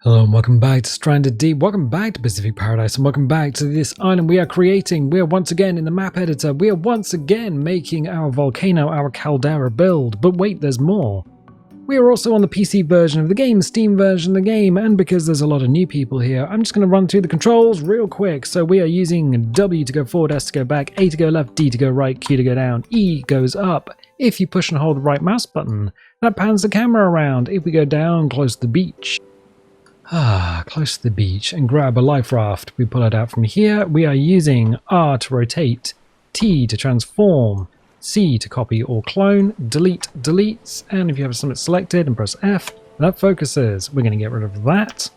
Hello and welcome back to Stranded Deep, welcome back to Pacific Paradise, and welcome back to this island we are creating. We are once again in the map editor, we are once again making our volcano, our Caldera build. But wait, there's more. We are also on the PC version of the game, Steam version of the game, and because there's a lot of new people here, I'm just going to run through the controls real quick. So we are using W to go forward, S to go back, A to go left, D to go right, Q to go down, E goes up. If you push and hold the right mouse button, that pans the camera around. If we go down close to the beach, close to the beach, and grab a life raft. We pull it out from here. We are using R to rotate, T to transform, C to copy or clone, delete deletes, and if you have something selected and press F, that focuses. We're going to get rid of that.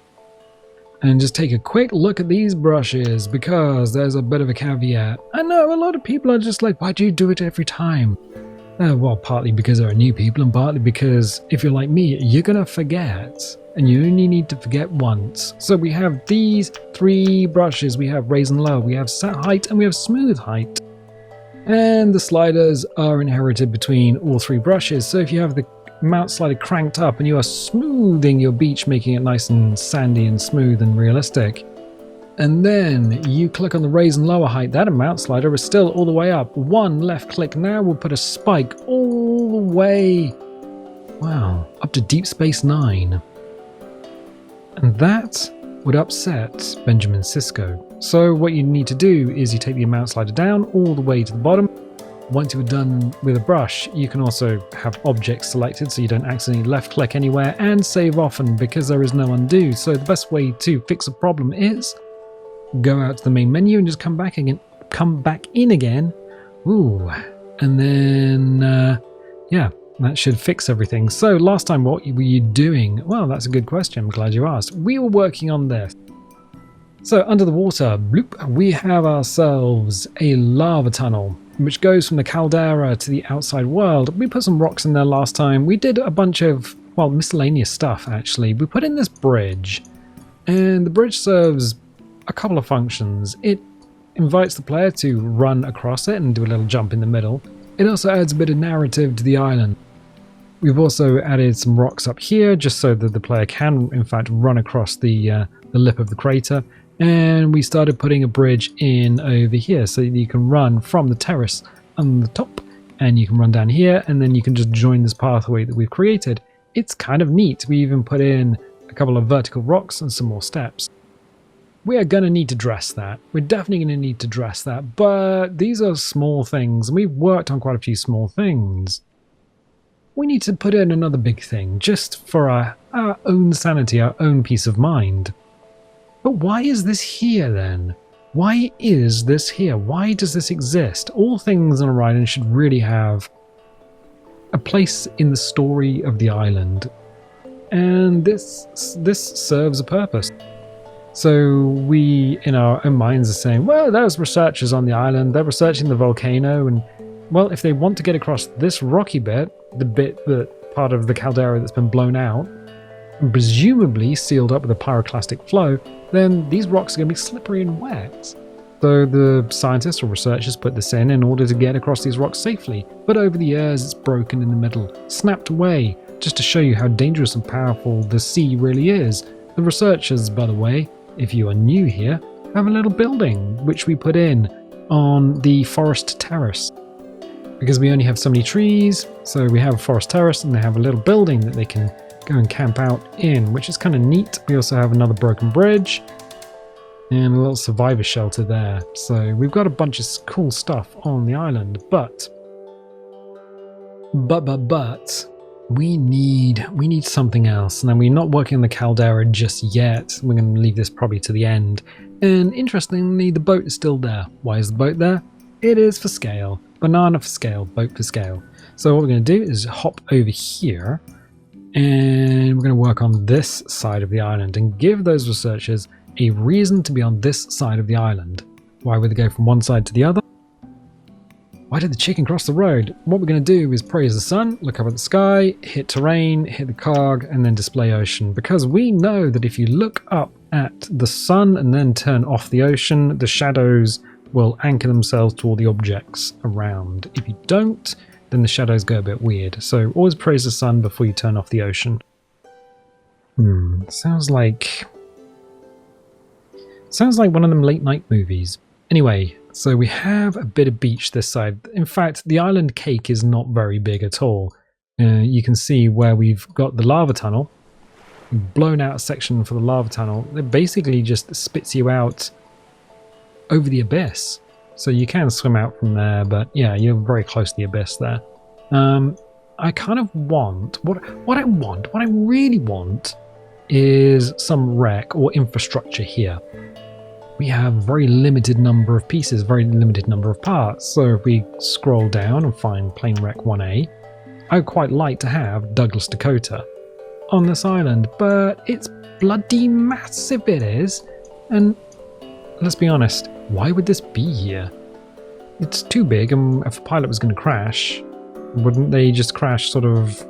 And just take a quick look at these brushes, because there's a bit of a caveat. I know a lot of people are just like, why do you do it every time? Well, partly because there are new people, and partly because if you're like me, you're going to forget. And you only need to forget once. So we have these three brushes. We have raise and low, we have set height, and we have smooth height. And the sliders are inherited between all three brushes. So if you have the mount slider cranked up and you are smoothing your beach, making it nice and sandy and smooth and realistic, and then you click on the raise and lower height, that mount slider is still all the way up. One left click now will put a spike all the way, wow, up to Deep Space Nine. And that would upset Benjamin Sisko. So what you need to do is you take the mount slider down all the way to the bottom. Once you're done with a brush, you can also have objects selected so you don't accidentally left click anywhere, and save often because there is no undo. So the best way to fix a problem is go out to the main menu and just come back in again. Ooh, and then yeah. That should fix everything. So last time, what were you doing? Well, that's a good question. I'm glad you asked. We were working on this. So under the water, bloop, we have ourselves a lava tunnel, which goes from the caldera to the outside world. We put some rocks in there last time. We did a bunch of, well, miscellaneous stuff, actually. We put in this bridge, and the bridge serves a couple of functions. It invites the player to run across it and do a little jump in the middle. It also adds a bit of narrative to the island. We've also added some rocks up here just so that the player can in fact run across the lip of the crater, and we started putting a bridge in over here so that you can run from the terrace on the top, and you can run down here, and then you can just join this pathway that we've created. It's kind of neat. We even put in a couple of vertical rocks and some more steps. We are going to need to dress that. We're definitely going to need to dress that, but these are small things, and we've worked on quite a few small things. We need to put in another big thing, just for our own sanity, our own peace of mind. But why is this here then? Why is this here? Why does this exist? All things on an island should really have a place in the story of the island, and this serves a purpose. So we, in our own minds, are saying, well, there's researchers on the island, they're researching the volcano, and, well, if they want to get across this rocky bit, the bit that part of the caldera that's been blown out, and presumably sealed up with a pyroclastic flow, then these rocks are going to be slippery and wet. So the scientists or researchers put this in order to get across these rocks safely, but over the years it's broken in the middle, snapped away, just to show you how dangerous and powerful the sea really is. The researchers, by the way, if you are new here, have a little building which we put in on the forest terrace. Because we only have so many trees, so we have a forest terrace, and they have a little building that they can go and camp out in, which is kind of neat. We also have another broken bridge and a little survivor shelter there. So we've got a bunch of cool stuff on the island, but we need something else. Now, we're not working on the caldera just yet. We're going to leave this probably to the end. And interestingly, the boat is still there. Why is the boat there? It is for scale. Banana for scale, boat for scale. So what we're going to do is hop over here, and we're going to work on this side of the island and give those researchers a reason to be on this side of the island. Why would they go from one side to the other? Why did the chicken cross the road? What we're going to do is praise the sun, look up at the sky, hit terrain, hit the cog, and then display ocean. Because we know that if you look up at the sun and then turn off the ocean, the shadows will anchor themselves to all the objects around. If you don't, then the shadows go a bit weird. So always praise the sun before you turn off the ocean. Sounds like one of them late night movies. Anyway, so we have a bit of beach this side. In fact, the island cake is not very big at all. You can see where we've got the lava tunnel. We've blown out a section for the lava tunnel. It basically just spits you out over the abyss. So you can swim out from there, but yeah, you're very close to the abyss there. I kind of want, what I really want is some wreck or infrastructure here. We have a very limited number of pieces, very limited number of parts. So if we scroll down and find Plane Wreck 1A, I would quite like to have Douglas, Dakota on this island, but it's bloody massive it is. And let's be honest, why would this be here? It's too big, and if a pilot was going to crash, wouldn't they just crash sort of,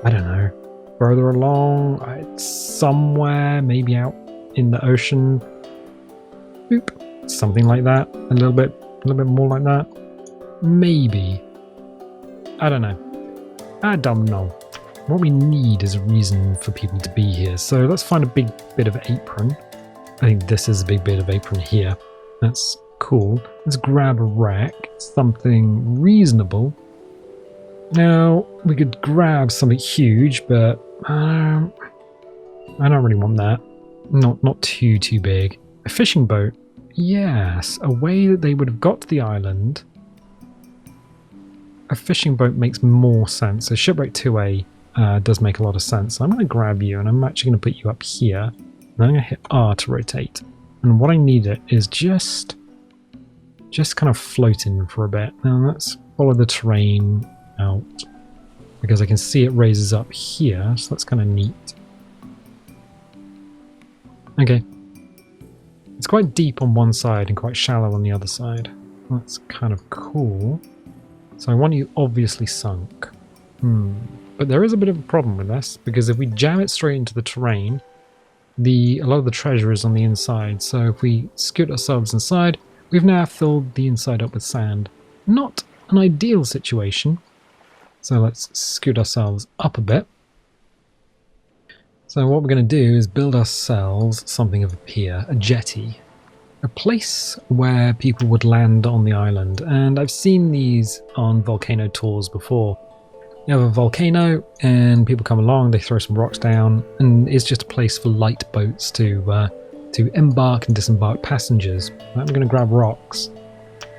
I don't know, further along, somewhere, maybe out in the ocean? Boop. Something like that. A little bit more like that. Maybe. I don't know. What we need is a reason for people to be here. So let's find a big bit of apron. I think this is a big bit of apron here. That's cool. Let's grab a wreck. Something reasonable. Now, we could grab something huge, but I don't really want that. Not too big. A fishing boat. Yes, a way that they would have got to the island. A fishing boat makes more sense. So shipwreck 2A does make a lot of sense. So I'm going to grab you, and I'm actually going to put you up here. And I'm going to hit R to rotate. And what I need it is just kind of floating for a bit. Now let's follow the terrain out, because I can see it raises up here, so that's kind of neat. Okay. It's quite deep on one side and quite shallow on the other side. That's kind of cool. So I want you obviously sunk. But there is a bit of a problem with this, because if we jam it straight into the terrain, a lot of the treasure is on the inside. So if we scoot ourselves inside, we've now filled the inside up with sand. Not an ideal situation. So let's scoot ourselves up a bit. So what we're going to do is build ourselves something of a pier, a jetty. A place where people would land on the island. And I've seen these on volcano tours before. You have a volcano and people come along, they throw some rocks down, and it's just a place for light boats to embark and disembark passengers. I'm going to grab rocks.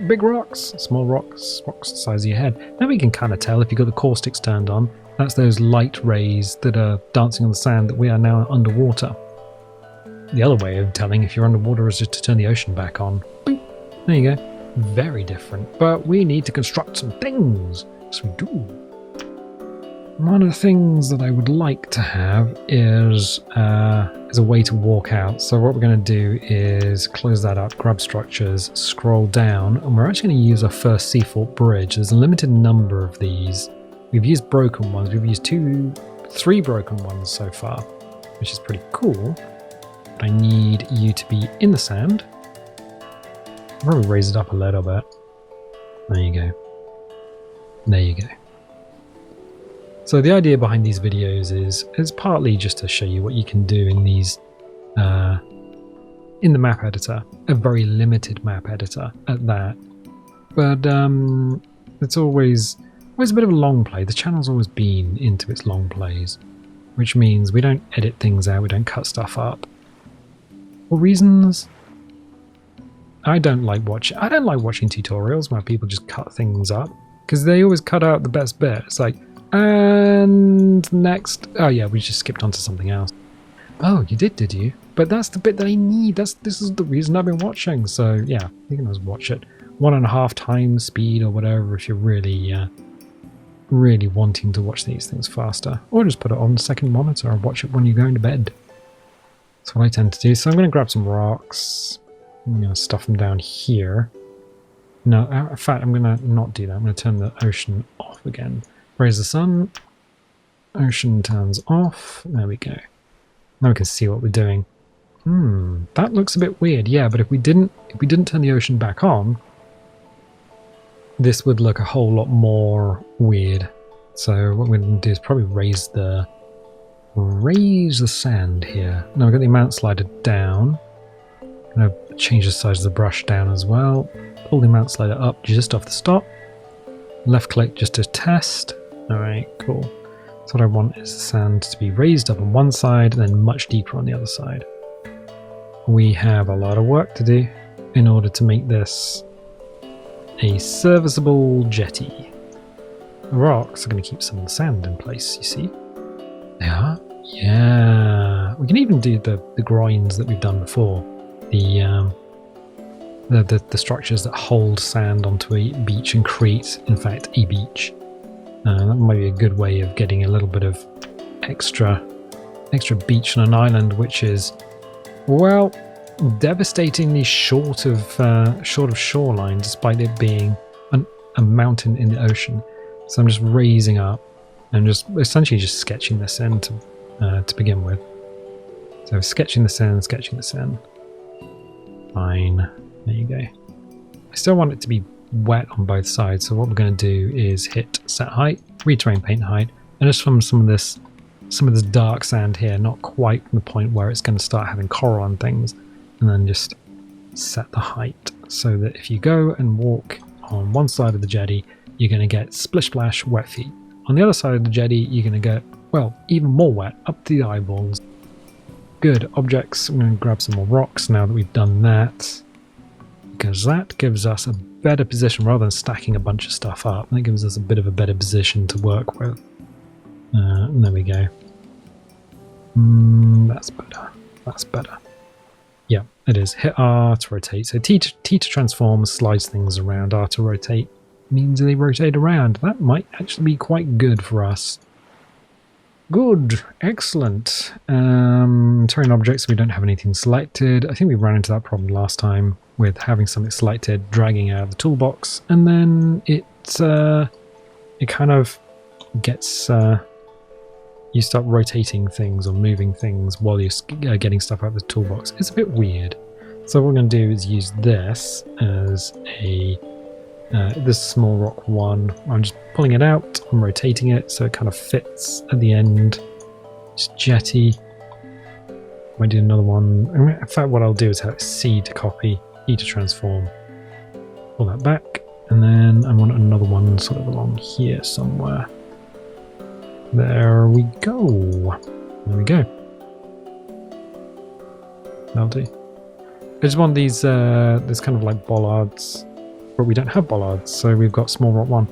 Big rocks, small rocks, rocks the size of your head. Now we can kind of tell if you've got the caustics turned on. That's those light rays that are dancing on the sand that we are now underwater. The other way of telling if you're underwater is just to turn the ocean back on. Boop. There you go. Very different. But we need to construct some things. So we do. One of the things that I would like to have is a way to walk out. So what we're going to do is close that up, grab structures, scroll down, and we're actually going to use our first Seafort bridge. There's a limited number of these. We've used broken ones. We've used 3 broken ones so far, which is pretty cool. But I need you to be in the sand. I'll probably raise it up a little bit. There you go. There you go. So the idea behind these videos is partly just to show you what you can do in these, in the map editor, a very limited map editor at that. But it's always a bit of a long play. The channel's always been into its long plays, which means we don't edit things out, we don't cut stuff up. For reasons, I don't like watching tutorials where people just cut things up, because they always cut out the best bit. It's like, and next, oh yeah, we just skipped on to something else. Oh, you did you? But that's the bit that I need. This is the reason I've been watching. So yeah, you can just watch it 1.5 times speed or whatever if you're really wanting to watch these things faster, or just put it on the second monitor and watch it when you're going to bed. That's what I tend to do. So I'm going to grab some rocks. I'm going to stuff them down here. No, in fact, I'm going to not do that. I'm going to turn the ocean off again. Raise the sun. Ocean turns off. There we go. Now we can see what we're doing. That looks a bit weird. Yeah, but if we didn't turn the ocean back on, this would look a whole lot more weird. So what we're going to do is probably raise the raise the sand here. Now we've got the amount slider down. I'm going to change the size of the brush down as well. Pull the amount slider up just off the stop. Left click just to test. Alright, cool. So what I want is the sand to be raised up on one side and then much deeper on the other side. We have a lot of work to do in order to make this a serviceable jetty. The rocks are going to keep some of the sand in place, you see. They are? Yeah. We can even do the groins that we've done before. The structures that hold sand onto a beach and create, in fact, a beach. That might be a good way of getting a little bit of extra beach on an island, which is, well, devastatingly short of shoreline, despite it being a mountain in the ocean. So I'm just raising up and just essentially just sketching this in to begin with. So sketching this in, sketching this in. Fine. There you go. I still want it to be wet on both sides, so what we're going to do is hit set height, reterrain paint height, and just from some of this dark sand here, not quite the point where it's going to start having coral and things, and then just set the height so that if you go and walk on one side of the jetty, you're going to get splish splash wet feet. On the other side of the jetty, you're going to get, well, even more wet, up to the eyeballs. Good. Objects. I'm going to grab some more rocks now that we've done that, because that gives us a better position rather than stacking a bunch of stuff up. That gives us a bit of a better position to work with. There we go. That's better. That's better. Yeah, it is. Hit R to rotate. So T to transform slides things around. R to rotate means they rotate around. That might actually be quite good for us. Good. Excellent. Terrain objects, we don't have anything selected. I think we ran into that problem last time with having something selected, dragging out of the toolbox, and then it kind of gets... you start rotating things or moving things while you're getting stuff out of the toolbox. It's a bit weird. So what we're going to do is use this as a... this small rock one. I'm just pulling it out, I'm rotating it so it kind of fits at the end. It's jetty. Might do another one. In fact, what I'll do is have C to copy, E to transform. Pull that back, and then I want another one sort of along here somewhere. There we go. There we go. That'll do. I just want these, there's kind of like bollards, but we don't have bollards, so we've got small rock one.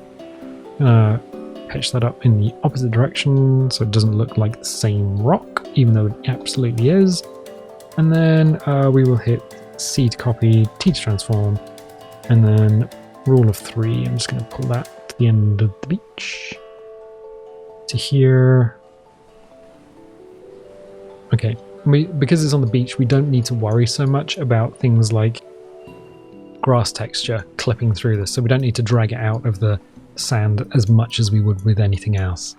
Pitch that up in the opposite direction so it doesn't look like the same rock, even though it absolutely is. And then we will hit C to copy, T to transform, and then rule of 3. I'm just going to pull that to the end of the beach. To here. Okay, because it's on the beach, we don't need to worry so much about things like grass texture clipping through this, so we don't need to drag it out of the sand as much as we would with anything else.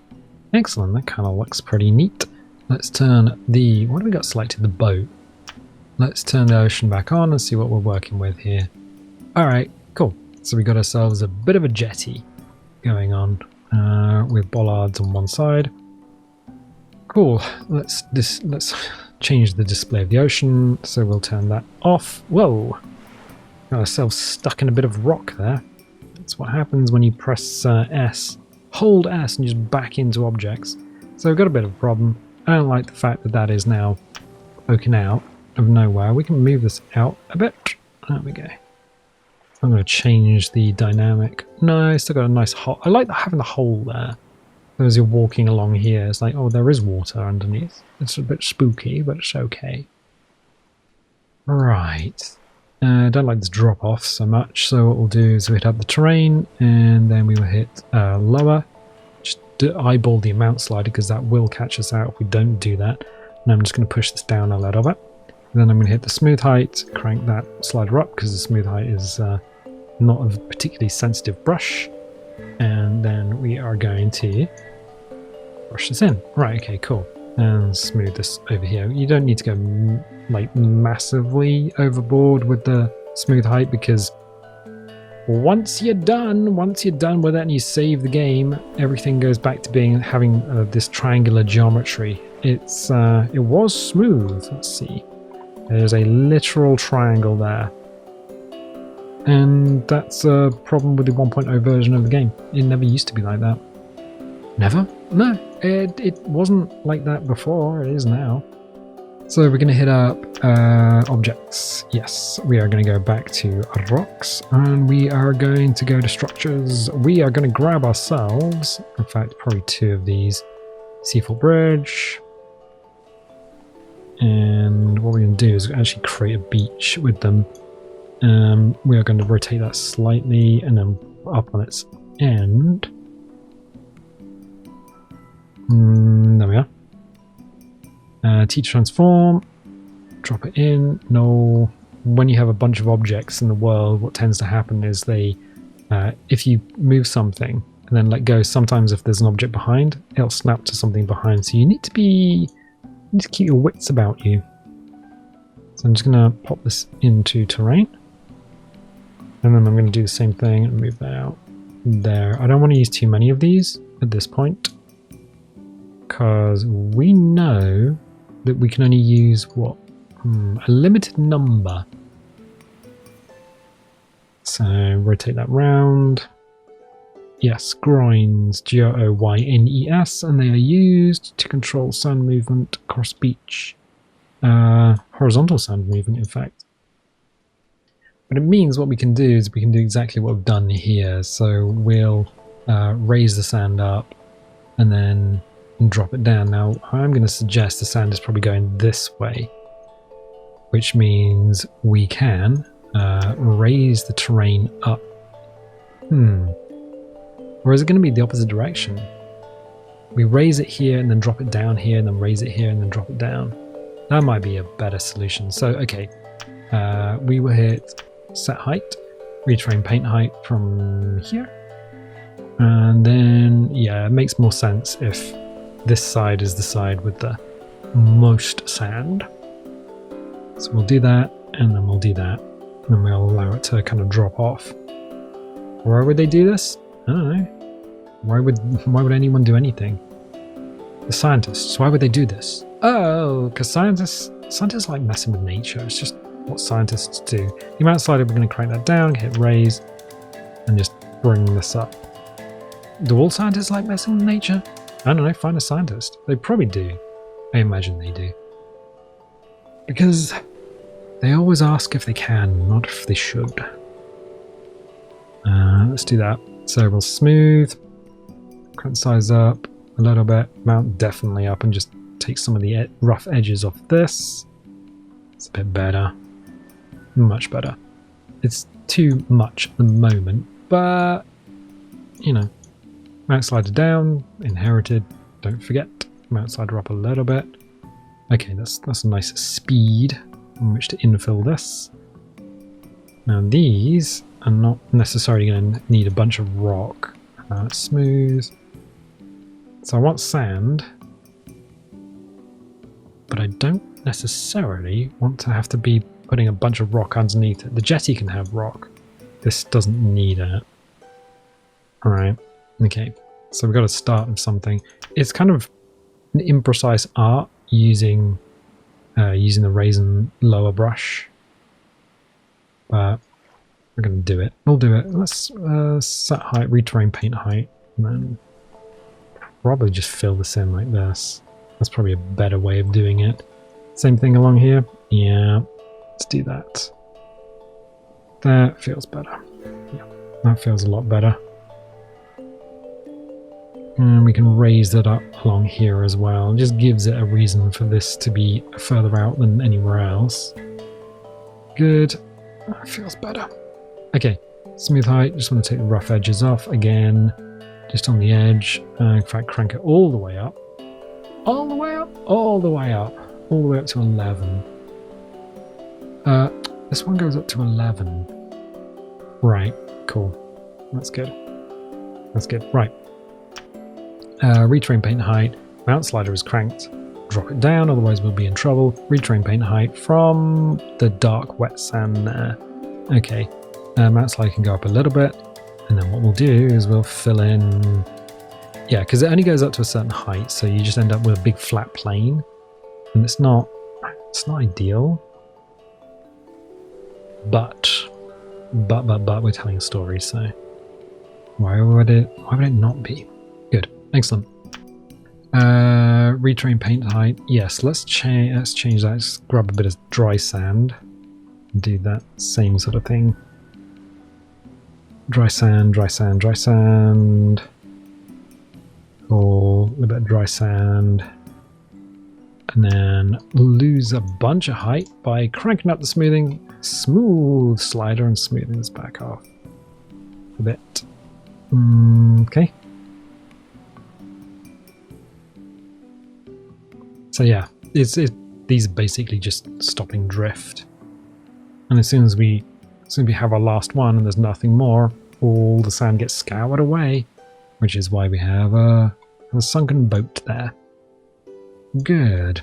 Excellent, that kind of looks pretty neat. Let's turn the... what have we got selected? The boat. Let's turn the ocean back on and see what we're working with here. Alright, cool. So we got ourselves a bit of a jetty going on with bollards on one side. Cool, let's change the display of the ocean, so we'll turn that off. Whoa! Got ourselves stuck in a bit of rock there. That's what happens when you press S. Hold S and just back into objects. So we've got a bit of a problem. I don't like the fact that that is now poking out of nowhere. We can move this out a bit. There we go. I'm going to change the dynamic. No, it's still got a nice hole. I like having the hole there. So as you're walking along here, it's like, oh, there is water underneath. It's a bit spooky, but it's okay. Right. I don't like this drop off so much, so what we'll do is we'll hit up the terrain, and then we will hit lower. Just eyeball the amount slider, because that will catch us out if we don't do that. And I'm just going to push this down a little bit. And then I'm going to hit the smooth height, crank that slider up, because the smooth height is not a particularly sensitive brush. And then we are going to brush this in. Right, okay, cool. And smooth this over here. You don't need to go like massively overboard with the smooth height, because once you're done with it and you save the game, everything goes back to having this triangular geometry it was smooth. Let's see. There's a literal triangle there. And that's a problem with the 1.0 version of the game. It never used to be like that. Never? No, it wasn't like that before. It is now. So we're going to hit up objects. Yes, we are going to go back to rocks, and we are going to go to structures. We are going to grab ourselves, in fact, probably 2 of these. Seafoot Bridge. And what we're going to do is actually create a beach with them. We are going to rotate that slightly and then up on its end. There we are. Teach transform. Drop it in. No. When you have a bunch of objects in the world, what tends to happen is they, if you move something and then let go, sometimes if there's an object behind, it'll snap to something behind. So you need to keep your wits about you. So I'm just going to pop this into terrain. And then I'm going to do the same thing and move that out there. I don't want to use too many of these at this point, because we know that we can only use, what? A limited number. So rotate that round. Yes, groins, G-R-O-Y-N-E-S, and they are used to control sound movement across beach. Horizontal sound movement, in fact. But it means what we can do is we can do exactly what we've done here. So we'll raise the sand up and then drop it down. Now, I'm going to suggest the sand is probably going this way, which means we can raise the terrain up. Or is it going to be the opposite direction? We raise it here and then drop it down here and then raise it here and then drop it down. That might be a better solution. So, okay, we will hit set height, retrain paint height from here. And then, yeah, it makes more sense if this side is the side with the most sand. So we'll do that, and then we'll do that. And then we'll allow it to kind of drop off. Why would they do this? I don't know. Why would anyone do anything? The scientists, why would they do this? Oh, because scientists like messing with nature. It's just what scientists do. The amount slider, we're going to crank that down, hit raise, and just bring this up. Do all scientists like messing with nature? I don't know, find a scientist. They probably do. I imagine they do. Because they always ask if they can, not if they should. Let's do that. So we'll smooth, crank size up a little bit, mount definitely up, and just take some of the rough edges off this. It's a bit better. Much better. It's too much at the moment, but, you know, mount slider down, inherited, don't forget. Mount slider up a little bit. Okay, that's a nice speed in which to infill this. Now these are not necessarily going to need a bunch of rock. Smooth. So I want sand, but I don't necessarily want to have to be putting a bunch of rock underneath it. The jetty can have rock. This doesn't need it. Alright, okay. So we've got to start with something. It's kind of an imprecise art using the raisin lower brush. But we're going to do it. We'll do it. Let's set height, reterrain paint height, and then probably just fill this in like this. That's probably a better way of doing it. Same thing along here. Yeah, let's do that. That feels better. Yeah, that feels a lot better. And we can raise that up along here as well. It just gives it a reason for this to be further out than anywhere else. Good. That feels better. Okay, smooth height. Just want to take the rough edges off again. Just on the edge. In fact, crank it all the way up. All the way up. All the way up. All the way up to 11. This one goes up to 11. Right, cool. That's good. That's good. Right. Retrain paint height. Mount slider is cranked. Drop it down, otherwise we'll be in trouble. Retrain paint height from the dark wet sand there. Okay. Mount slider can go up a little bit. And then what we'll do is we'll fill in... Yeah, because it only goes up to a certain height, so you just end up with a big flat plane, and it's not ideal. But we're telling a story, so why would it not be? Good, excellent. Retrain paint height. Yes, let's change that. Let's grab a bit of dry sand. Do that same sort of thing. Dry sand, dry sand, dry sand. Or a little bit of dry sand. And then lose a bunch of height by cranking up the smooth slider and smoothing this back off a bit. Okay. So yeah, these are basically just stopping drift. And as soon as we have our last one and there's nothing more, all the sand gets scoured away, which is why we have a sunken boat there. Good.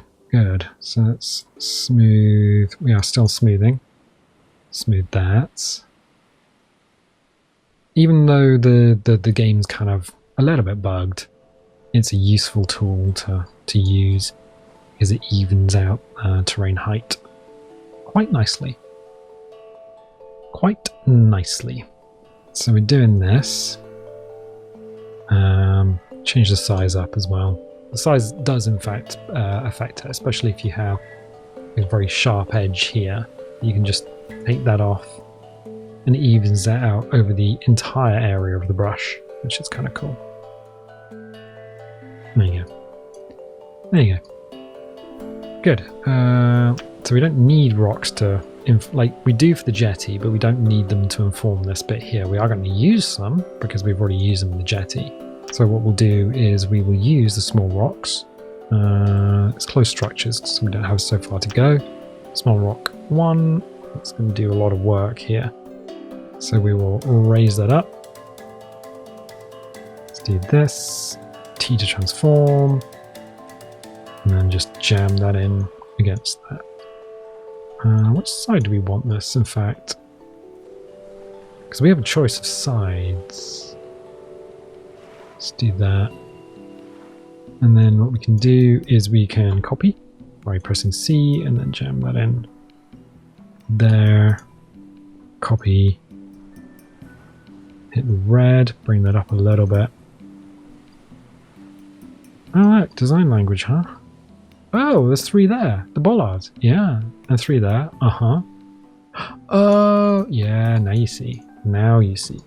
So let's smooth. We are still smoothing. Smooth that. Even though the game's kind of a little bit bugged, it's a useful tool to use because it evens out terrain height quite nicely. So we're doing this. Change the size up as well. The size does in fact affect it, especially if you have a very sharp edge here. You can just take that off and it evens that out over the entire area of the brush, which is kind of cool. There you go. Good. So we don't need rocks to like we do for the jetty, but we don't need them to inform this bit here. We are going to use some because we've already used them in the jetty. So what we'll do is we will use the small rocks. It's close structures, so we don't have so far to go. Small rock 1. That's going to do a lot of work here. So we will raise that up. Let's do this. T to transform. And then just jam that in against that. Which side do we want this, in fact? Because we have a choice of sides. Let's do that. And then what we can do is we can copy by pressing C and then jam that in. There. Copy. Hit red, bring that up a little bit. Oh look, design language, huh? Oh, there's 3 there. The bollards. Yeah, and 3 there. Uh-huh. Oh, yeah, now you see. Now you see.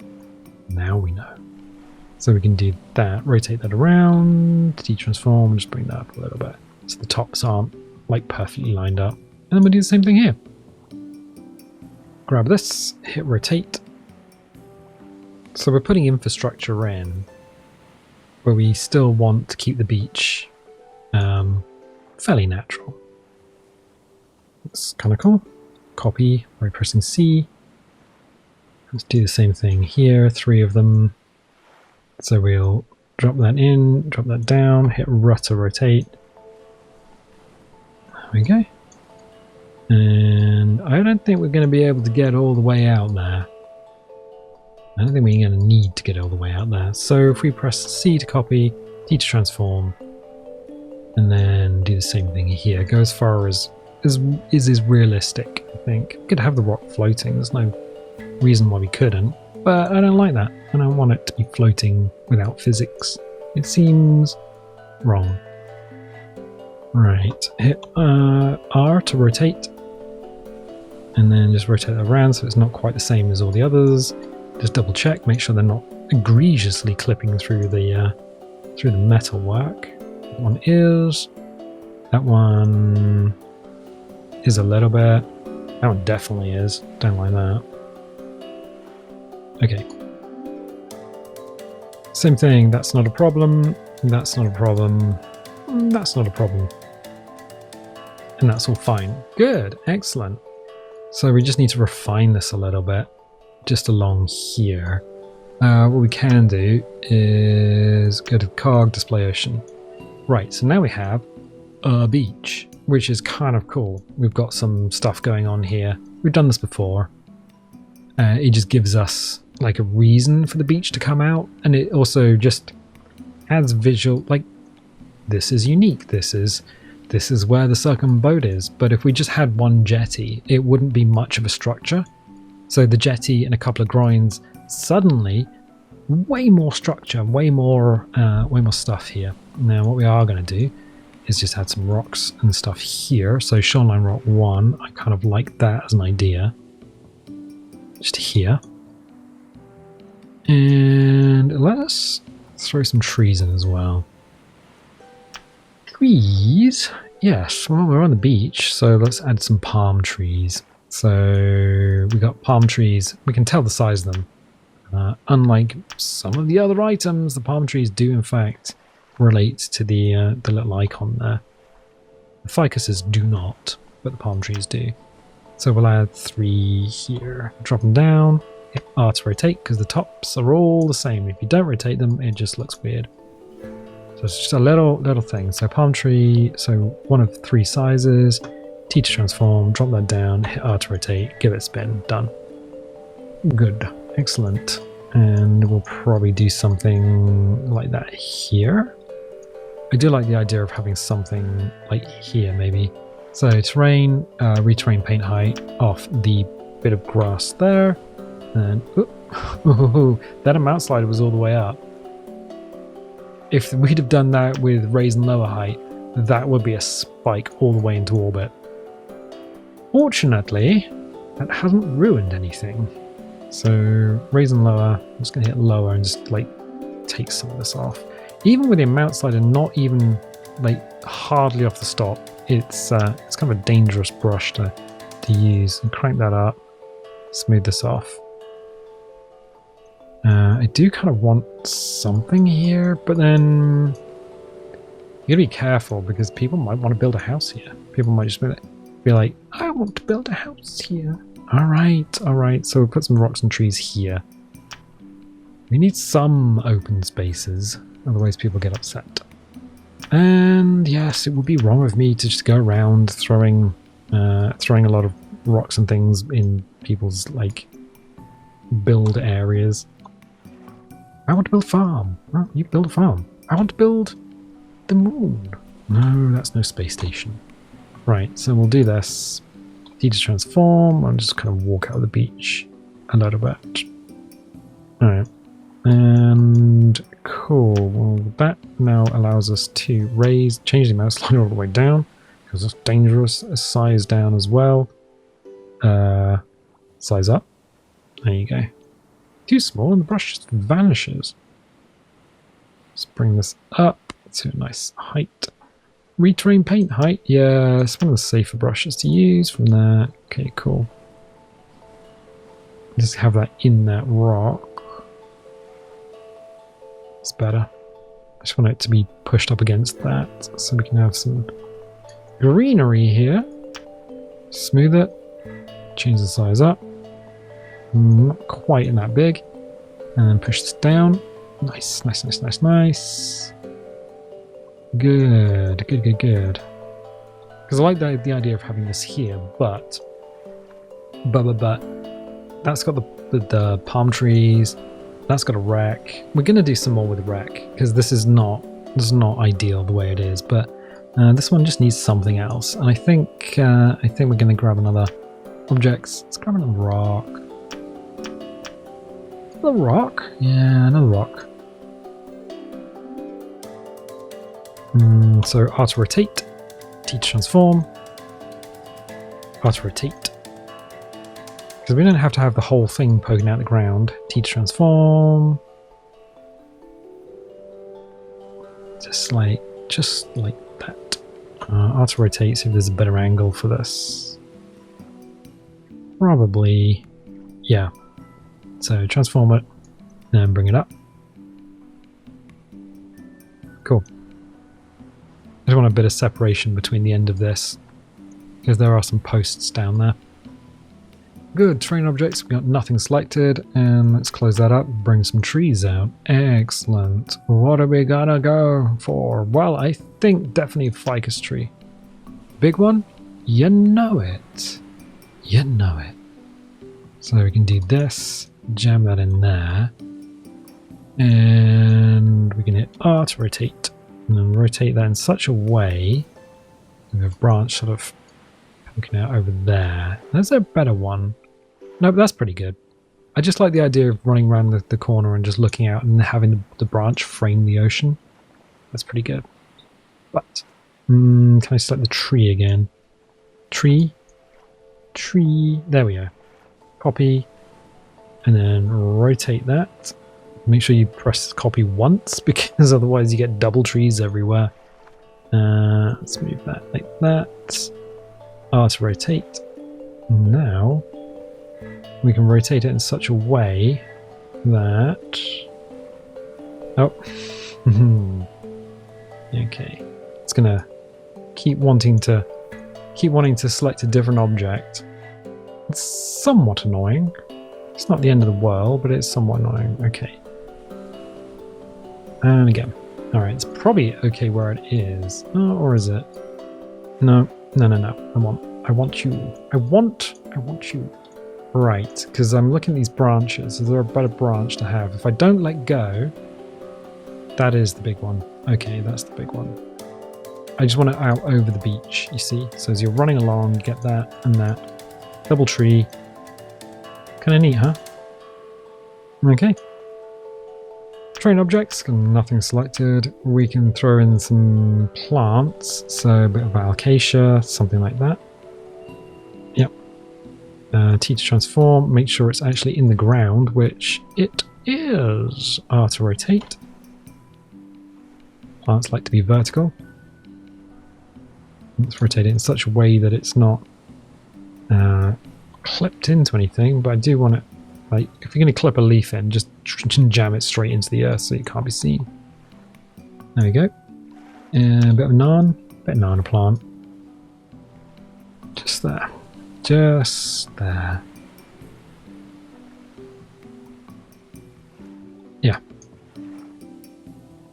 Now we know. So we can do that, rotate that around, T-transform, and just bring that up a little bit. So the tops aren't like perfectly lined up. And then we'll do the same thing here. Grab this, hit rotate. So we're putting infrastructure in, but we still want to keep the beach fairly natural. That's kind of cool. Copy by pressing C. Let's do the same thing here, 3 of them. So we'll drop that in, drop that down, hit rudder rotate. There we go. And I don't think we're going to be able to get all the way out there. I don't think we're going to need to get all the way out there. So if we press C to copy, T to transform, and then do the same thing here. Go as far as is realistic, I think. We could have the rock floating. There's no reason why we couldn't. But I don't like that. I don't want it to be floating without physics. It seems wrong. Right, hit R to rotate. And then just rotate that around so it's not quite the same as all the others. Just double check, make sure they're not egregiously clipping through the metal work. That one is. That one is a little bit. That one definitely is. Don't like that. Okay. Same thing, that's not a problem. That's not a problem. That's not a problem. And that's all fine. Good, excellent. So we just need to refine this a little bit, just along here. What we can do is go to cog, display ocean. Right, so now we have a beach, which is kind of cool. We've got some stuff going on here. We've done this before. It just gives us like a reason for the beach to come out, and it also just adds visual, like, this is unique, this is where the circumboat is. But if we just had one jetty, it wouldn't be much of a structure. So the jetty and a couple of groins, suddenly way more structure, way more stuff here. Now what we are going to do is just add some rocks and stuff here. So shoreline rock 1, I kind of like that as an idea. Just here. And let's throw some trees in as well. Trees? Yes, well, we're on the beach, so let's add some palm trees. So we got palm trees. We can tell the size of them. Unlike some of the other items, the palm trees do in fact relate to the little icon there. The ficuses do not, but the palm trees do. So we'll add 3 here. Drop them down. Hit R to rotate because the tops are all the same. If you don't rotate them, it just looks weird. So it's just a little thing. So palm tree, so one of 3 sizes. T to transform, drop that down, hit R to rotate, give it a spin, done. Good, excellent. And we'll probably do something like that here. I do like the idea of having something like here maybe. So terrain, reterrain paint height off the bit of grass there. And that amount slider was all the way up. If we'd have done that with raise and lower height, that would be a spike all the way into orbit. Fortunately, that hasn't ruined anything. So raise and lower, I'm just going to hit lower and just like take some of this off. Even with the amount slider not even like hardly off the stop, it's kind of a dangerous brush to use. And crank that up, smooth this off. I do kind of want something here, but then you gotta be careful because people might want to build a house here. People might just be like, I want to build a house here. All right. So we'll put some rocks and trees here. We need some open spaces, otherwise people get upset. And yes, it would be wrong of me to just go around throwing a lot of rocks and things in people's like build areas. I want to build a farm. Well, you build a farm. I want to build the moon. No, that's no space station. Right, so we'll do this. D to transform. I'll just kind of walk out of the beach a little bit. Alright. And cool. Well, that now allows us to change the mouse slider all the way down because it's dangerous. Size down as well. Size up. There you go. Too small and the brush just vanishes. Let's bring this up to a nice height. Retrain paint height. Yeah, it's one of the safer brushes to use from there. Okay, cool. Just have that in that rock. It's better. I just want it to be pushed up against that so we can have some greenery here. Smooth it. Change the size up. Not quite in that big. And then push this down. Nice. Good. Because I like the idea of having this here, but that's got the palm trees. That's got a wreck. We're gonna do some more with the wreck because this is not ideal the way it is. But this one just needs something else. And I think we're gonna grab another objects. Let's grab another rock. Another rock? Yeah, another rock. So R to rotate, T to transform, R to rotate. Because we don't have to have the whole thing poking out the ground. T to transform. Just like that. R to rotate, see if there's a better angle for this. Probably, yeah. So transform it, and bring it up. Cool. I just want a bit of separation between the end of this, because there are some posts down there. Good, terrain objects, we've got nothing selected, and let's close that up, bring some trees out. Excellent. What are we gonna go for? Well, I think definitely a ficus tree. Big one? You know it. You know it. So we can do this, jam that in there. And we can hit R to rotate. And then rotate that in such a way. We have a branch sort of poking out over there. There's a better one. No, but that's pretty good. I just like the idea of running around the corner and just looking out and having the branch frame the ocean. That's pretty good. But, can I select the tree again? Tree. There we go. Copy. And then rotate that. Make sure you press copy once, because otherwise you get double trees everywhere. Let's move that like that. R to rotate. Now we can rotate it in such a way that... Oh. Okay. It's gonna keep wanting to select a different object. It's somewhat annoying. It's not the end of the world, but it's somewhat annoying. Okay. And again. Alright, it's probably okay where it is. Oh, or is it? No. I want you. Right, because I'm looking at these branches. Is there a better branch to have? If I don't let go, that is the big one. Okay, that's the big one. I just want it out over the beach, you see? So as you're running along, you get that and that. Double tree. Kind of neat, huh? Okay. Train objects, nothing selected. We can throw in some plants, so a bit of alocasia, something like that. Yep. T to transform, make sure it's actually in the ground, which it is. R to rotate. Plants like to be vertical. Let's rotate it in such a way that it's not clipped into anything, but I do want it, like, if you're going to clip a leaf in, just jam it straight into the earth so it can't be seen. There we go. And a bit of banana plant. Just there. Just there. Yeah.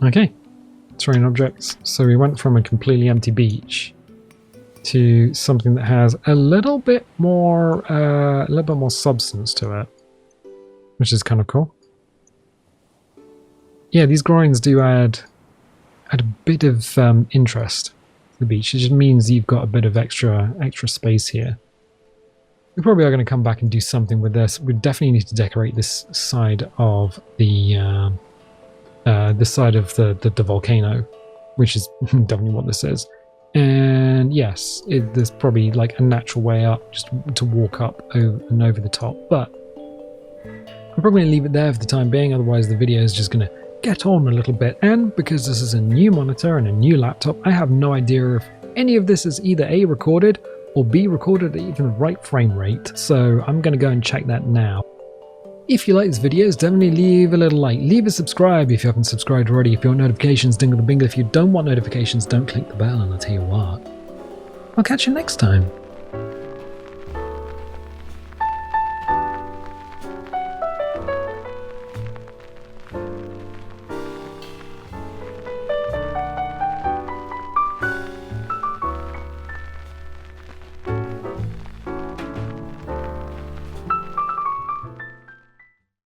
Okay. Terrain objects. So we went from a completely empty beach to something that has a little bit more substance to it, which is kind of cool. Yeah, these groins do add a bit of interest to the beach. It just means you've got a bit of extra space here. We probably are going to come back and do something with this. We definitely need to decorate this side of the volcano, which is definitely what this is. And yes, there's probably like a natural way up, just to walk up over the top. But I'm probably going to leave it there for the time being. Otherwise, the video is just going to get on a little bit. And because this is a new monitor and a new laptop, I have no idea if any of this is either A, recorded, or B, recorded at even the right frame rate. So I'm going to go and check that now. If you like these videos, definitely leave a little like, leave a subscribe if you haven't subscribed already. If you want notifications, dingle the bingle. If you don't want notifications, don't click the bell, and I'll tell you what, I'll catch you next time.